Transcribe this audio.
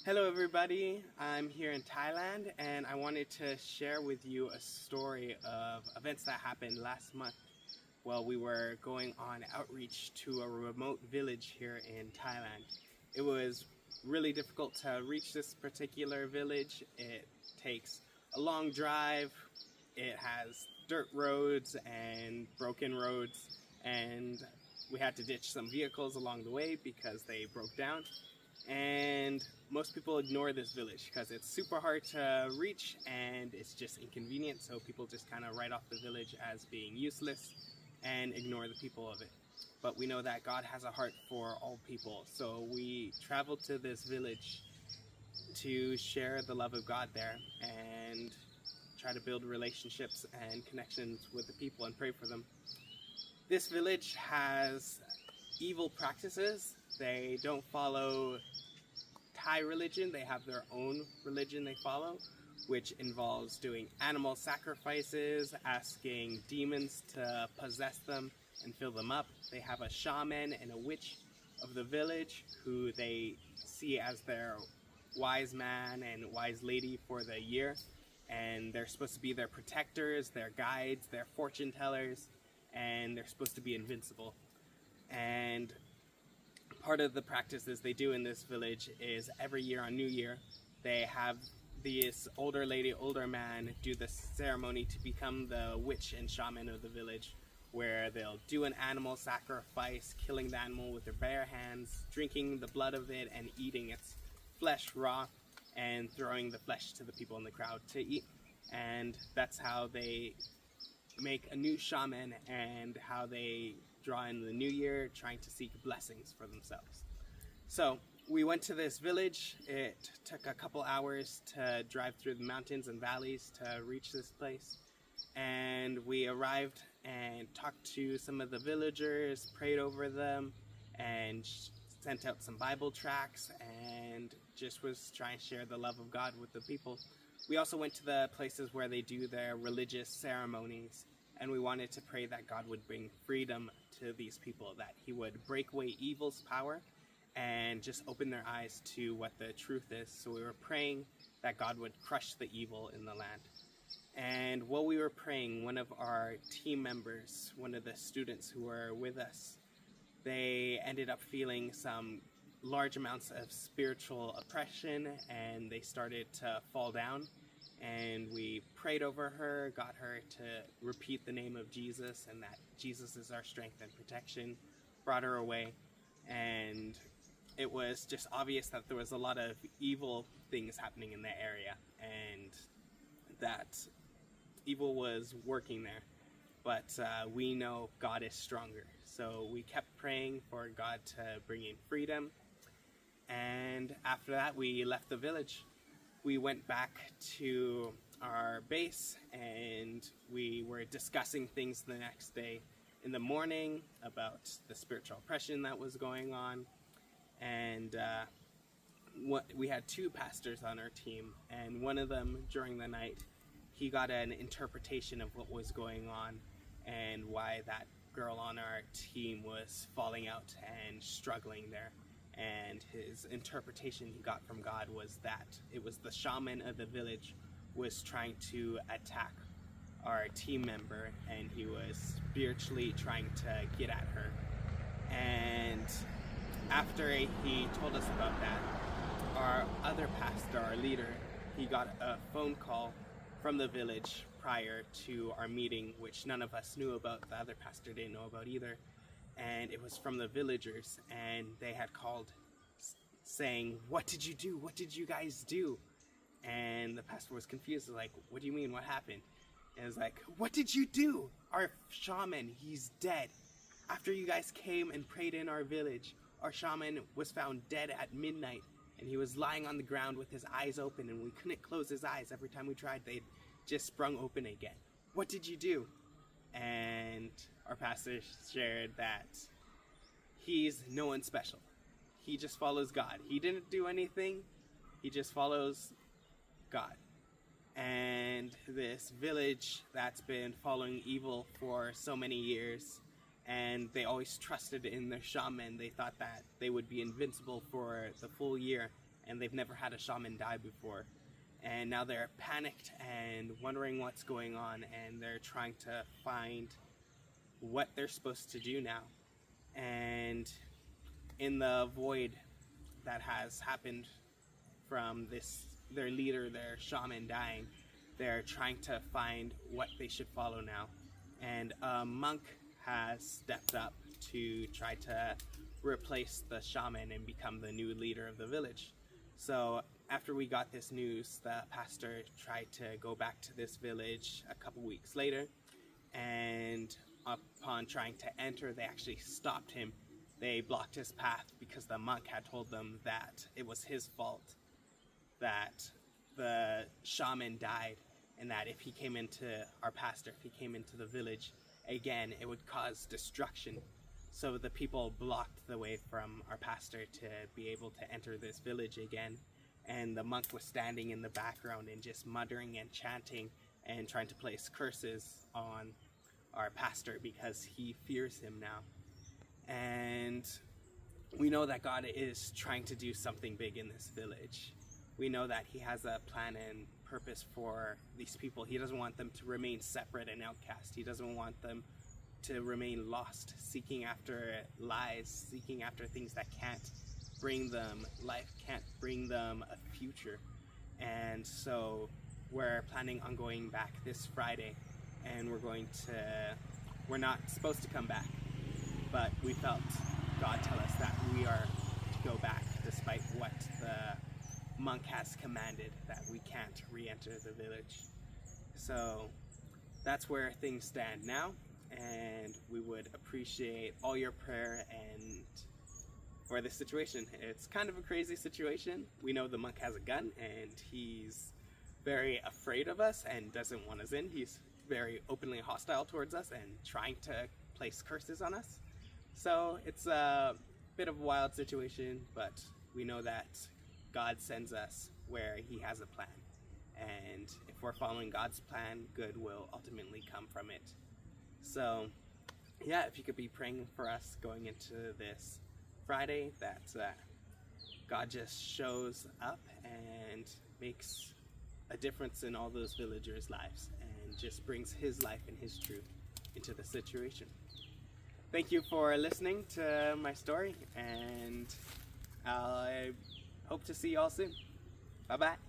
Hello everybody, I'm here in Thailand and I wanted to share with you a story of events that happened last month while we were going on outreach to a remote village here in Thailand. It was really difficult to reach this particular village. It takes a long drive, it has dirt roads and broken roads, and we had to ditch some vehicles along the way because they broke down. And most people ignore this village because it's super hard to reach and it's just inconvenient, so people just kind of write off the village as being useless and ignore the people of it. But we know that God has a heart for all people, so we traveled to this village to share the love of God there and try to build relationships and connections with the people and pray for them. This village has evil practices. They don't follow Thai religion, they have their own religion they follow, which involves doing animal sacrifices, asking demons to possess them and fill them up. They have a shaman and a witch of the village who they see as their wise man and wise lady for the year, and they're supposed to be their protectors, their guides, their fortune tellers, and they're supposed to be invincible. And part of the practices they do in this village is every year on New Year, they have this older lady, older man do the ceremony to become the witch and shaman of the village, where they'll do an animal sacrifice, killing the animal with their bare hands, drinking the blood of it and eating its flesh raw, and throwing the flesh to the people in the crowd to eat. And that's how they make a new shaman and how they draw in the new year, trying to seek blessings for themselves. So we went to this village. It took a couple hours to drive through the mountains and valleys to reach this place. And we arrived and talked to some of the villagers, prayed over them, and sent out some Bible tracts, and just was trying to share the love of God with the people. We also went to the places where they do their religious ceremonies, and we wanted to pray that God would bring freedom to these people, that he would break away evil's power and just open their eyes to what the truth is. So we were praying that God would crush the evil in the land. And while we were praying, one of our team members, one of the students who were with us, they ended up feeling some large amounts of spiritual oppression, and they started to fall down. And we prayed over her, got her to repeat the name of Jesus and that Jesus is our strength and protection, brought her away. And it was just obvious that there was a lot of evil things happening in the area and that evil was working there. But we know God is stronger. So we kept praying for God to bring in freedom. And after that, we left the village. We went back to our base and we were discussing things the next day in the morning about the spiritual oppression that was going on. And we had two pastors on our team, and one of them during the night, he got an interpretation of what was going on and why that girl on our team was falling out and struggling there. And his interpretation he got from God was that it was the shaman of the village was trying to attack our team member, and he was spiritually trying to get at her. And after he told us about that, our other pastor, our leader, he got a phone call from the village prior to our meeting, which none of us knew about. The other pastor didn't know about either. And it was from the villagers, and they had called saying, "What did you do? What did you guys do?" And the pastor was confused, like, "What do you mean? What happened?" And it was like, "What did you do? Our shaman, he's dead. After you guys came and prayed in our village, our shaman was found dead at midnight, and he was lying on the ground with his eyes open, and we couldn't close his eyes. Every time we tried, they'd just sprung open again. What did you do?" And our pastor shared that he's no one special. He just follows God. He didn't do anything. He just follows God. And this village that's been following evil for so many years, and they always trusted in their shaman. They thought that they would be invincible for the full year, and they've never had a shaman die before. And now they're panicked and wondering what's going on, and they're trying to find what they're supposed to do now. And in the void that has happened from their leader, their shaman dying, they're trying to find what they should follow now. And a monk has stepped up to try to replace the shaman and become the new leader of the village. So after we got this news, the pastor tried to go back to this village a couple weeks later, and upon trying to enter, they actually stopped him. They blocked his path because the monk had told them that it was his fault that the shaman died, and that if he came into the village again, it would cause destruction. So the people blocked the way from our pastor to be able to enter this village again. And the monk was standing in the background and just muttering and chanting and trying to place curses on our pastor because he fears him now. And we know that God is trying to do something big in this village. We know that he has a plan and purpose for these people. He doesn't want them to remain separate and outcast. He doesn't want them to remain lost, seeking after lies, seeking after things that can't bring them life, can't bring them a future. And so we're planning on going back this Friday, and we're not supposed to come back, but we felt God tell us that we are to go back despite what the monk has commanded, that we can't re-enter the village. So that's where things stand now, and we would appreciate all your prayer and for this situation. It's kind of a crazy situation. We know the monk has a gun and he's very afraid of us and doesn't want us in. He's very openly hostile towards us and trying to place curses on us. So it's a bit of a wild situation, but we know that God sends us where he has a plan. And if we're following God's plan, good will ultimately come from it. So yeah, if you could be praying for us going into this Friday, that God just shows up and makes a difference in all those villagers' lives and just brings his life and his truth into the situation. Thank you for listening to my story, and I hope to see you all soon. Bye-bye.